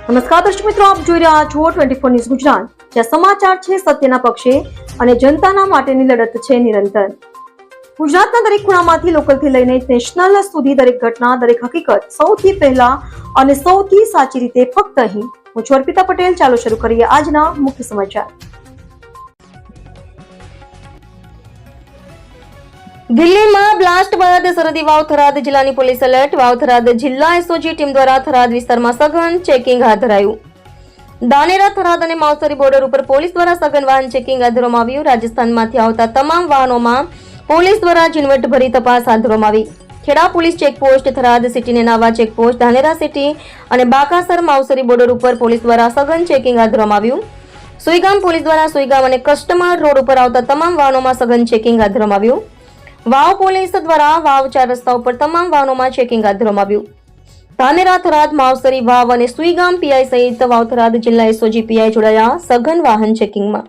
નમસ્કાર દર્શક મિત્રો, આપ જોઈ રહ્યા છો 24 ન્યૂઝ ગુજરાત, જ્યાં સમાચાર છે સત્યના પક્ષે અને જનતાના માટેની લડત છે નિરંતર. ગુજરાતના દરેક ખૂણામાંથી લોકલથી લઈને નેશનલ સુધી દરેક ઘટના, દરેક હકીકત સૌથી પહેલા અને સૌથી સાચી રીતે ફક્ત અહીં. હું છું અર્પિતા પટેલ. ચાલો શરૂ કરીએ આજના મુખ્ય સમાચાર. દિલ્હીમાં બ્લાસ્ટ બાદ સરહદી વાવ થરાદ જિલ્લાની પોલીસ એલર્ટ. વાવ થરાદ જિલ્લા એસઓજી ટીમ દ્વારા થરાદ વિસ્તારમાં સઘન ચેકિંગ હાથ ધરાયું. દાનેરા, થરાદ અને માવસરી બોર્ડર ઉપર પોલીસ દ્વારા સઘન વાહન ચેકિંગ હાથ ધરવામાં આવ્યું. રાજસ્થાનમાંથી આવતા તમામ વાહનોમાં પોલીસ દ્વારા ઝીણવટભરી તપાસ હાથ ધરવામાં આવી. ખેડા પોલીસ ચેકપોસ્ટ, થરાદ સિટીને નાવા ચેકપોસ્ટ, ધાનેરા સિટી અને બાકાસર માવસરી બોર્ડર ઉપર પોલીસ દ્વારા સઘન ચેકિંગ હાથ ધરવામાં આવ્યું. સુઈગામ પોલીસ દ્વારા સુઈગામ અને કસ્ટમર રોડ ઉપર આવતા તમામ વાહનોમાં સઘન ચેકિંગ હાથ ધરવામાં આવ્યું. વાવ પોલીસ દ્વારા વાવ 4 રસ્તા ઉપર તમામ વાહનોમાં ચેકિંગ હાથ ધરવામાં આવ્યું. ધાનેરા, થરાદ, માવસરી, વાવ અને સુઈગામ પીઆઈ સહિત વાવ થરાદ જિલ્લા એસઓજી પીઆઈ જોડાયા સઘન વાહન ચેકિંગમાં.